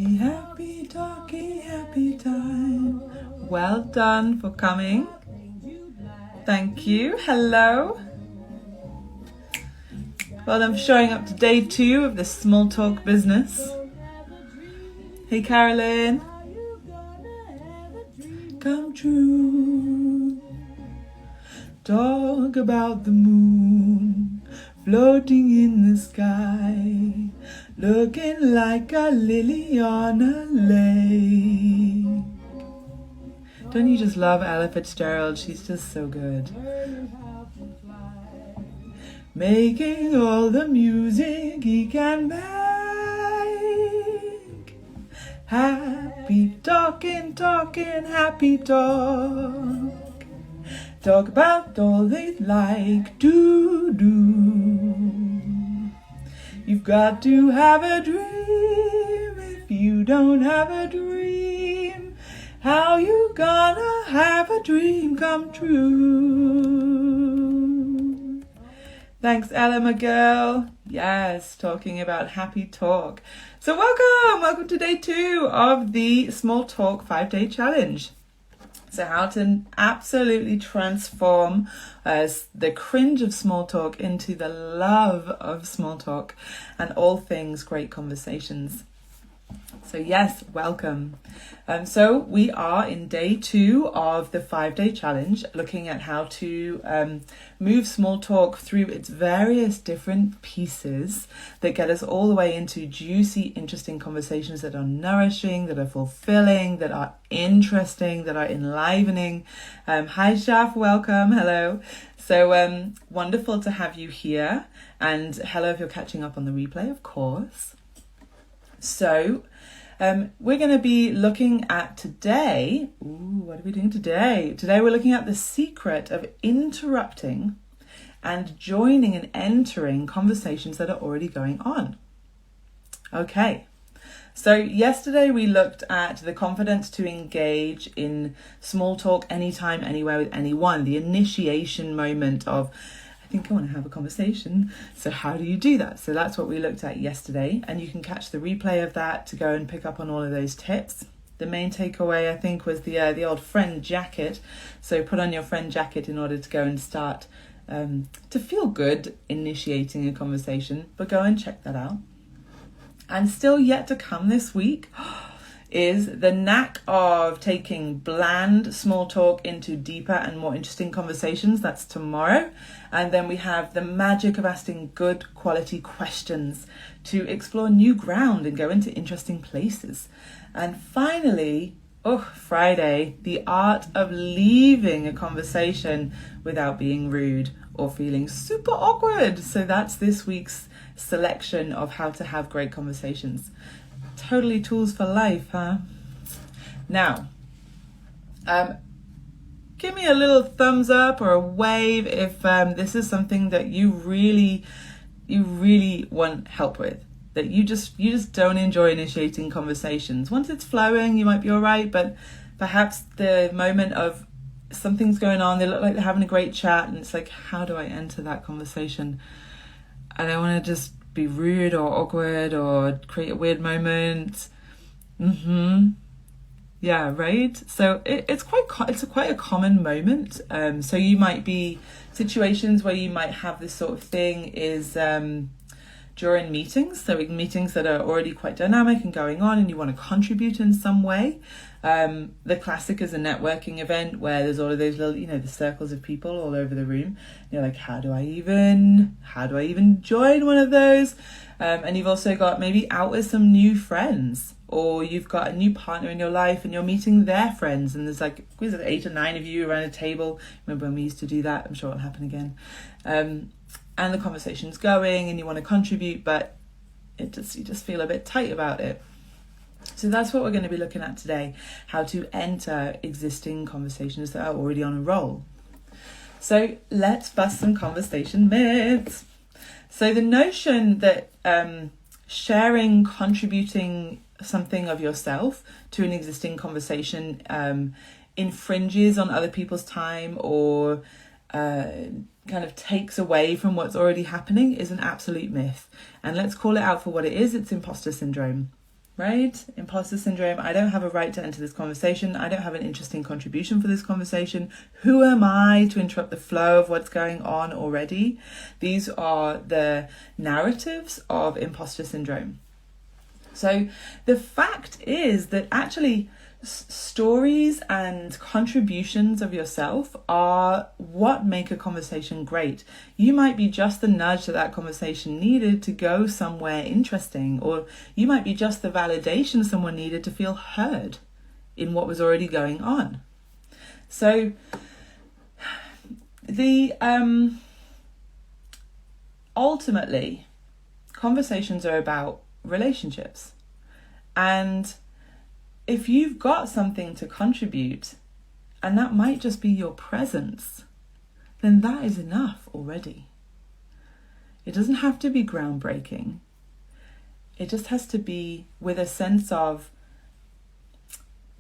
happy talking, happy time. Well done for coming. Thank you. Hello. Well done for showing up to day 2 of the small talk business. Hey Carolyn. Come true. Talk about the moon floating in the sky, looking like a lily on a lake. Don't you just love Ella Fitzgerald? She's just so good. Making all the music he can make. Happy talking, happy talk. Talk about all they like to do. You've got to have a dream. If you don't have a dream, how you gonna have a dream come true? Thanks, Ella, my girl. Yes, talking about happy talk. So welcome to day 2 of the Small Talk 5-day challenge. So how to absolutely transform the cringe of small talk into the love of small talk and all things great conversations. So yes, welcome. So we are in day 2 of the 5-day challenge, looking at how to move small talk through its various different pieces that get us all the way into juicy, interesting conversations that are nourishing, that are fulfilling, that are interesting, that are enlivening. Hi Shaf, welcome, hello. So wonderful to have you here, and hello if you're catching up on the replay, of course. So we're going to be looking at today. What are we doing today? Today we're looking at the secret of interrupting and joining and entering conversations that are already going on. Okay. So yesterday we looked at the confidence to engage in small talk anytime, anywhere with anyone. The initiation moment of, I think I want to have a conversation. So how do you do that? So that's what we looked at yesterday, and you can catch the replay of that to go and pick up on all of those tips. The main takeaway, I think, was the old friend jacket. So put on your friend jacket in order to go and start to feel good initiating a conversation, but go and check that out. And still yet to come this week is the knack of taking bland small talk into deeper and more interesting conversations. That's tomorrow. And then we have the magic of asking good quality questions to explore new ground and go into interesting places. And finally, Friday, the art of leaving a conversation without being rude or feeling super awkward. So that's this week's selection of how to have great conversations. Totally tools for life, huh? Now, give me a little thumbs up or a wave if this is something that you really want help with, that you just don't enjoy initiating conversations. Once it's flowing, you might be all right, but perhaps the moment of something's going on, they look like they're having a great chat, and it's like, how do I enter that conversation? I don't want to just be rude or awkward or create a weird moment. Yeah, right. So it's quite a common moment. So you might be situations where you might have this sort of thing is during meetings. So in meetings that are already quite dynamic and going on, and you want to contribute in some way. The classic is a networking event where there's all of those little, the circles of people all over the room. You're like, how do I even join one of those? And you've also got maybe out with some new friends, or you've got a new partner in your life and you're meeting their friends, and there's like 8 or 9 of you around a table. Remember when we used to do that? I'm sure it'll happen again. And the conversation's going and you want to contribute, but you just feel a bit tight about it. So that's what we're going to be looking at today, how to enter existing conversations that are already on a roll. So let's bust some conversation myths. So the notion that sharing, contributing something of yourself to an existing conversation infringes on other people's time or kind of takes away from what's already happening is an absolute myth. And let's call it out for what it is. It's imposter syndrome. right? Imposter syndrome. I don't have a right to enter this conversation. I don't have an interesting contribution for this conversation. Who am I to interrupt the flow of what's going on already? These are the narratives of imposter syndrome. So the fact is that actually stories and contributions of yourself are what make a conversation great. You might be just the nudge that conversation needed to go somewhere interesting, or you might be just the validation someone needed to feel heard in what was already going on. So the ultimately, conversations are about relationships, and if you've got something to contribute, and that might just be your presence, then that is enough already. It doesn't have to be groundbreaking. It just has to be with a sense of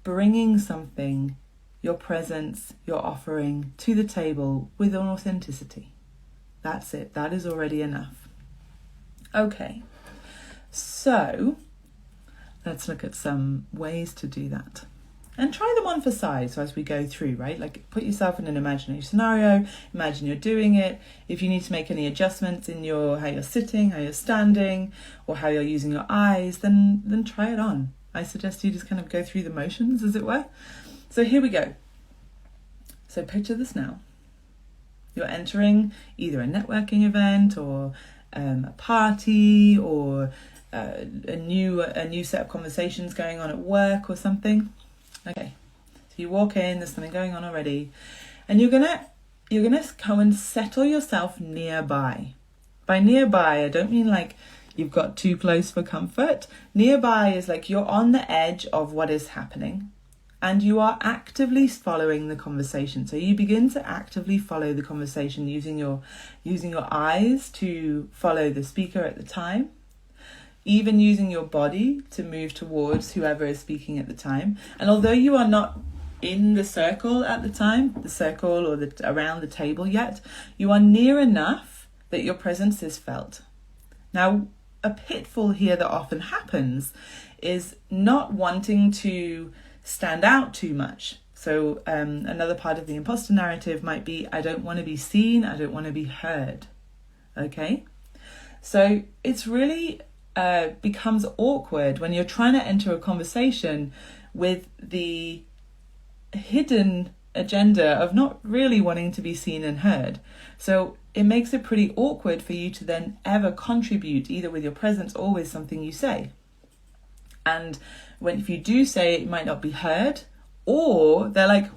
bringing something, your presence, your offering to the table with an authenticity. That's it. That is already enough. Okay, so let's look at some ways to do that. And try them on for size so as we go through, right? Like put yourself in an imaginary scenario, imagine you're doing it. If you need to make any adjustments in your how you're sitting, how you're standing, or how you're using your eyes, then try it on. I suggest you just kind of go through the motions, as it were. So here we go. So picture this now. You're entering either a networking event or a party, or a new set of conversations going on at work or something. Okay, so you walk in, there's something going on already, and you're gonna go and settle yourself nearby. By nearby, I don't mean like you've got too close for comfort. Nearby is like you're on the edge of what is happening, and you are actively following the conversation. So you begin to actively follow the conversation using your eyes to follow the speaker at the time, even using your body to move towards whoever is speaking at the time. And although you are not in the circle at the time, the circle or around the table yet, you are near enough that your presence is felt. Now, a pitfall here that often happens is not wanting to stand out too much. So another part of the imposter narrative might be, I don't want to be seen, I don't want to be heard. Okay? So it's really becomes awkward when you're trying to enter a conversation with the hidden agenda of not really wanting to be seen and heard. So it makes it pretty awkward for you to then ever contribute either with your presence or with something you say. And if you do say it, you might not be heard, or they're like,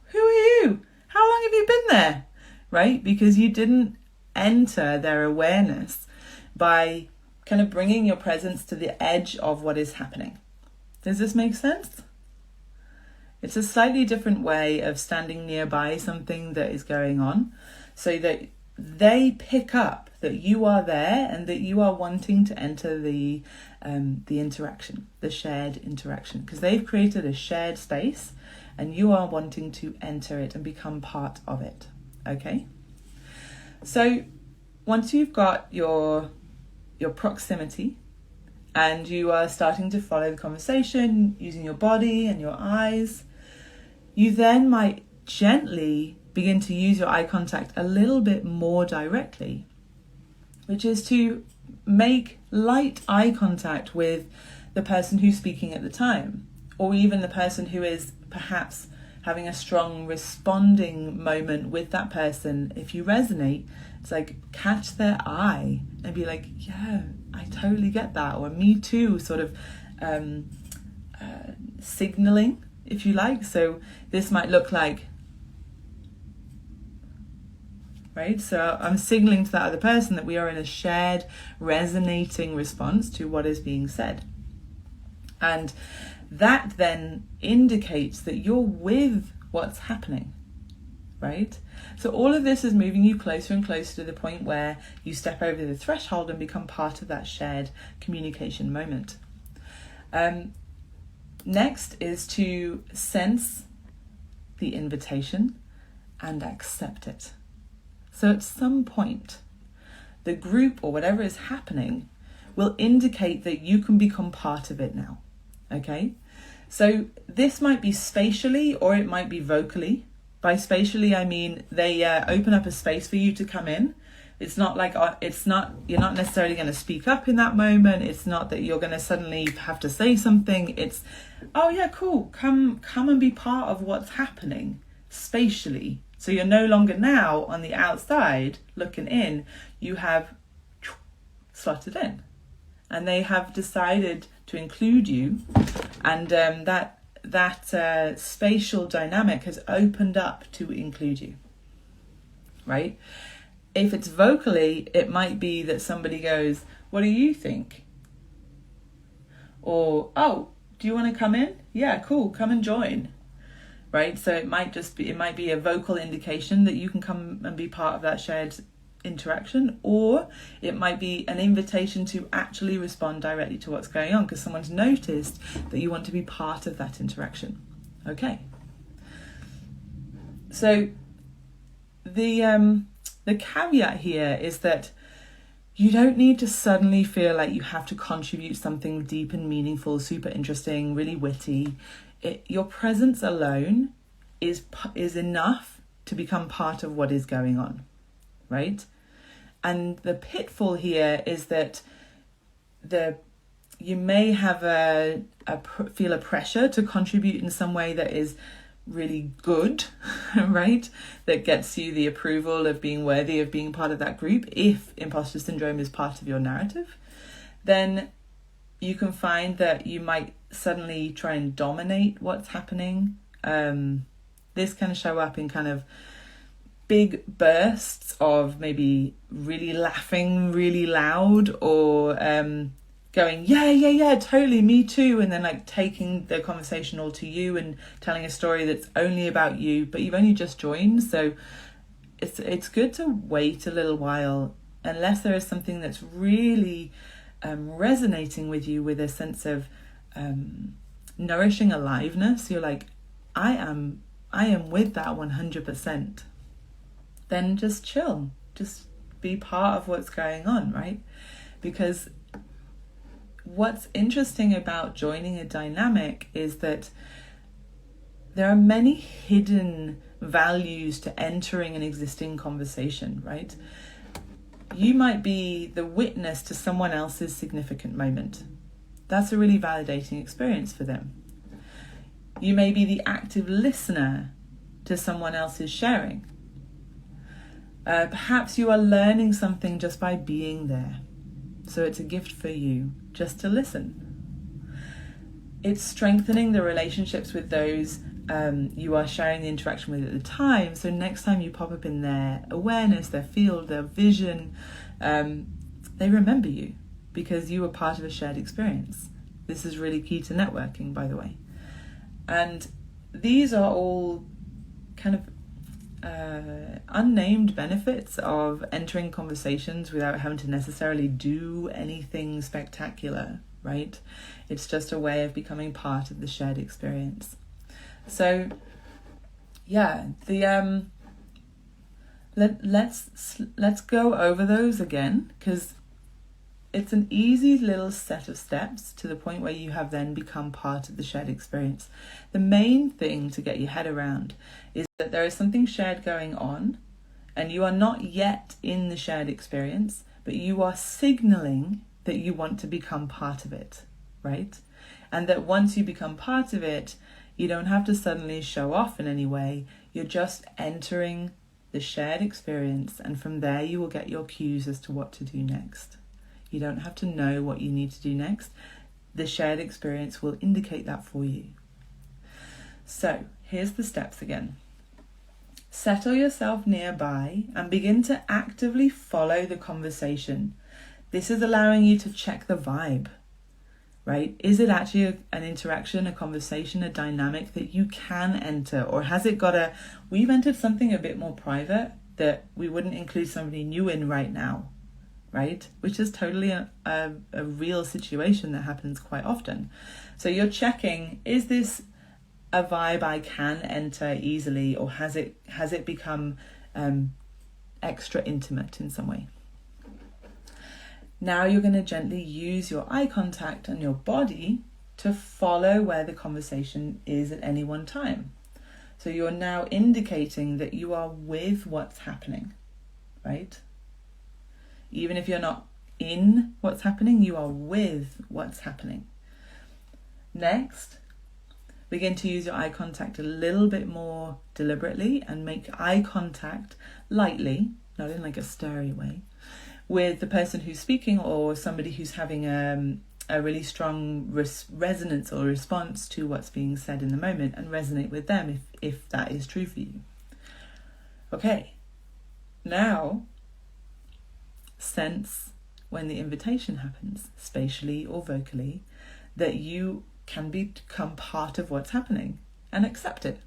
who are you? How long have you been there? Right? Because you didn't enter their awareness by kind of bringing your presence to the edge of what is happening. Does this make sense? It's a slightly different way of standing nearby something that is going on, so that they pick up that you are there and that you are wanting to enter the interaction, the shared interaction, because they've created a shared space and you are wanting to enter it and become part of it. Okay? So once you've got your proximity and you are starting to follow the conversation using your body and your eyes, you then might gently begin to use your eye contact a little bit more directly, which is to make light eye contact with the person who's speaking at the time, or even the person who is perhaps having a strong responding moment with that person. If you resonate, it's like catch their eye and be like, yeah, I totally get that, or me too, sort of signaling, if you like. So this might look like, right? So I'm signaling to that other person that we are in a shared resonating response to what is being said. And that then indicates that you're with what's happening, right? So all of this is moving you closer and closer to the point where you step over the threshold and become part of that shared communication moment. Next is to sense the invitation and accept it. So at some point, the group or whatever is happening will indicate that you can become part of it now. Okay? So this might be spatially or it might be vocally. By spatially, I mean they open up a space for you to come in. It's not like, you're not necessarily going to speak up in that moment. It's not that you're going to suddenly have to say something. It's, oh yeah, cool. Come and be part of what's happening spatially. So you're no longer now on the outside looking in. You have slotted in. And they have decided to include you. And that spatial dynamic has opened up to include you. Right? If it's vocally, it might be that somebody goes, what do you think? Or, oh, do you want to come in? Yeah, cool, come and join. Right? So it might be a vocal indication that you can come and be part of that shared interaction, or it might be an invitation to actually respond directly to what's going on because someone's noticed that you want to be part of that interaction. Okay. So the caveat here is that you don't need to suddenly feel like you have to contribute something deep and meaningful, super interesting, really witty. Your presence alone is enough to become part of what is going on, right? And the pitfall here is that you may have feel a pressure to contribute in some way that is really good, right? That gets you the approval of being worthy of being part of that group. If imposter syndrome is part of your narrative, then you can find that you might suddenly try and dominate what's happening. This can show up in kind of big bursts of maybe really laughing really loud, or going, yeah, totally, me too, and then like taking the conversation all to you and telling a story that's only about you, but you've only just joined. So it's good to wait a little while, unless there is something that's really resonating with you, with a sense of nourishing aliveness. You're like, I am with that 100%. Then just chill, just be part of what's going on, right? Because what's interesting about joining a dynamic is that there are many hidden values to entering an existing conversation, right? You might be the witness to someone else's significant moment. That's a really validating experience for them. You may be the active listener to someone else's sharing. Perhaps you are learning something just by being there. So it's a gift for you just to listen. It's strengthening the relationships with those you are sharing the interaction with at the time. So next time you pop up in their awareness, their field, their vision, they remember you because you were part of a shared experience. This is really key to networking, by the way. And these are all kind of unnamed benefits of entering conversations without having to necessarily do anything spectacular, right? It's just a way of becoming part of the shared experience. So yeah, let's go over those again, because it's an easy little set of steps to the point where you have then become part of the shared experience. The main thing to get your head around is that there is something shared going on, and you are not yet in the shared experience, but you are signaling that you want to become part of it, right? And that once you become part of it, you don't have to suddenly show off in any way. You're just entering the shared experience, and from there you will get your cues as to what to do next. You don't have to know what you need to do next. The shared experience will indicate that for you. So here's the steps again. Settle yourself nearby and begin to actively follow the conversation. This is allowing you to check the vibe, right? Is it actually an interaction, a conversation, a dynamic that you can enter? Or has it got we've entered something a bit more private that we wouldn't include somebody new in right now, right? Which is totally a real situation that happens quite often. So you're checking, is this a vibe I can enter easily, or has it become extra intimate in some way? Now you're going to gently use your eye contact and your body to follow where the conversation is at any one time. So you're now indicating that you are with what's happening, right? Even if you're not in what's happening, you are with what's happening. Next, begin to use your eye contact a little bit more deliberately and make eye contact lightly, not in like a stirry way, with the person who's speaking or somebody who's having a really strong resonance or response to what's being said in the moment, and resonate with them if that is true for you. Okay, now sense when the invitation happens, spatially or vocally, that you can become part of what's happening and accept it.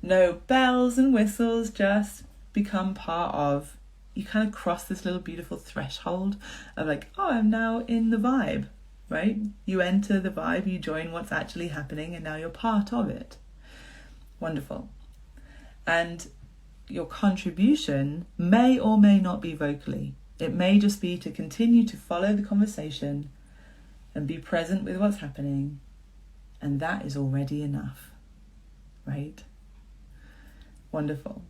No bells and whistles, just become part of. You kind of cross this little beautiful threshold of like, oh, I'm now in the vibe, right? You enter the vibe, you join what's actually happening, and now you're part of it. Wonderful. And your contribution may or may not be vocally. It may just be to continue to follow the conversation and be present with what's happening. And that is already enough, right? Wonderful.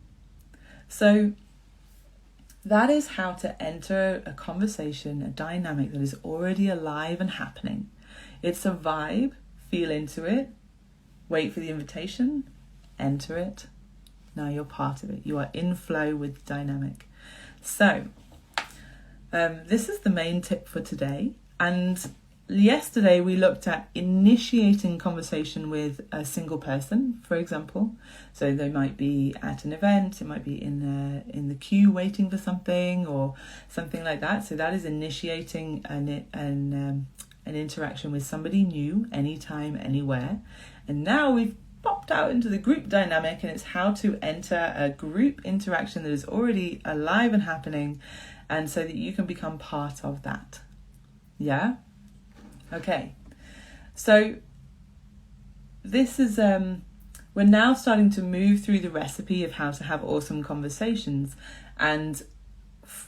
So that is how to enter a conversation, a dynamic that is already alive and happening. It's a vibe, feel into it, wait for the invitation, enter it. Now you're part of it. You are in flow with the dynamic. So this is the main tip for today. And yesterday we looked at initiating conversation with a single person, for example. So they might be at an event, it might be in the queue waiting for something or something like that. So that is initiating an interaction with somebody new, anytime, anywhere. And now we've popped out into the group dynamic, and it's how to enter a group interaction that is already alive and happening, and so that you can become part of that. Yeah? Okay, so this is, we're now starting to move through the recipe of how to have awesome conversations. And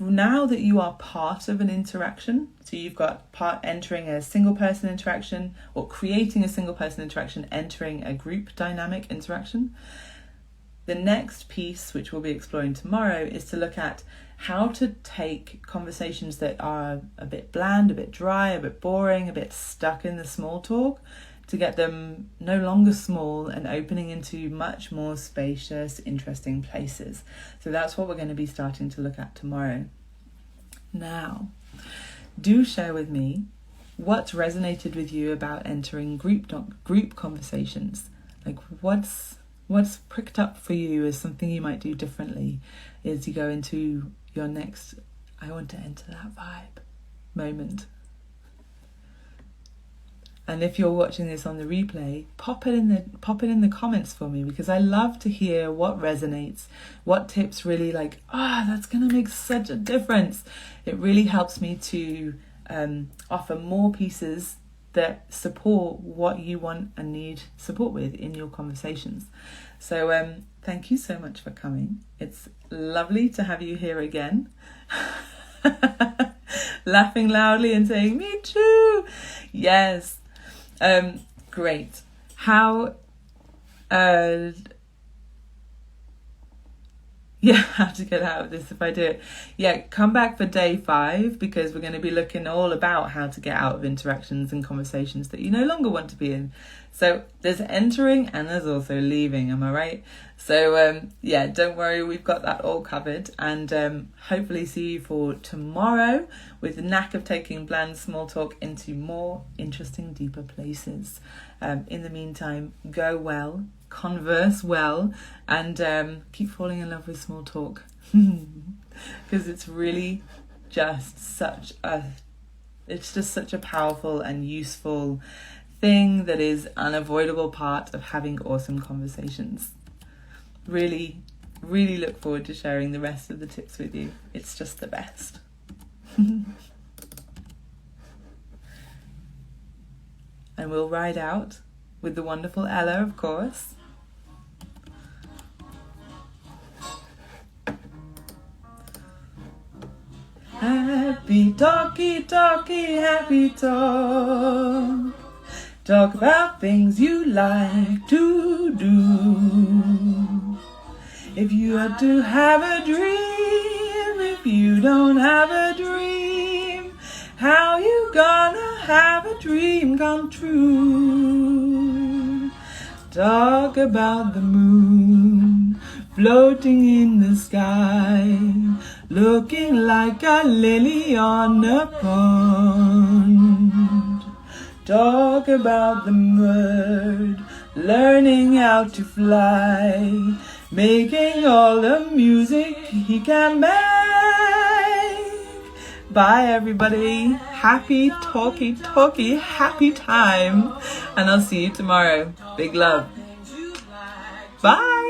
now that you are part of an interaction, so you've got entering a single person interaction or creating a single person interaction, entering a group dynamic interaction. The next piece, which we'll be exploring tomorrow, is to look at how to take conversations that are a bit bland, a bit dry, a bit boring, a bit stuck in the small talk, to get them no longer small and opening into much more spacious, interesting places. So that's what we're going to be starting to look at tomorrow. Now, do share with me what's resonated with you about entering group conversations. Like what's pricked up for you as something you might do differently as you go into your next I want to enter that vibe moment. And if you're watching this on the replay, pop it in the comments for me, because I love to hear what resonates, what tips really like, that's going to make such a difference. It really helps me to offer more pieces that support what you want and need support with in your conversations. So thank you so much for coming. It's lovely to have you here again. Laughing loudly and saying, me too. Yes. Great. How to get out of this if I do it. Yeah, come back for day 5, because we're going to be looking all about how to get out of interactions and conversations that you no longer want to be in. So there's entering and there's also leaving, am I right? So don't worry, we've got that all covered, and hopefully see you for tomorrow with the knack of taking bland small talk into more interesting, deeper places. In the meantime, go well, converse well, and keep falling in love with small talk, because it's really just such a powerful and useful thing that is an unavoidable part of having awesome conversations. Really, really look forward to sharing the rest of the tips with you. It's just the best. And we'll ride out with the wonderful Ella, of course. Happy talky, happy talk. Talk about things you like to do. If you had to have a dream, if you don't have a dream, how you gonna have a dream come true? Talk about the moon floating in the sky, looking like a lily on a pond. Talk about the bird learning how to fly, making all the music he can make. Bye everybody. Happy talky, happy time. And I'll see you tomorrow. Big love. Bye.